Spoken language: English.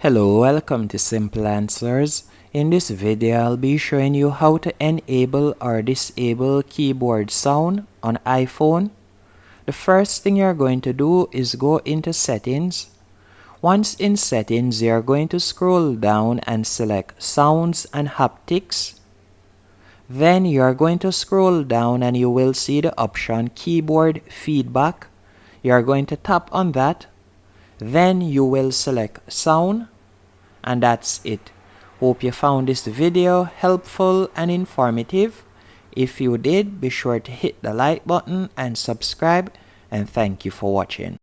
Hello, welcome to Simple Answers. In this video, I'll be showing you how to enable or disable keyboard sound on iPhone. The first thing you're going to do is go into settings. Once in settings, you're going to scroll down and select sounds and haptics. Then you're going to scroll down and you will see the option keyboard feedback. You're going to tap on that. Then you will select sound, and that's it. Hope you found this video helpful and informative. If you did, be sure to hit the like button and subscribe, and thank you for watching.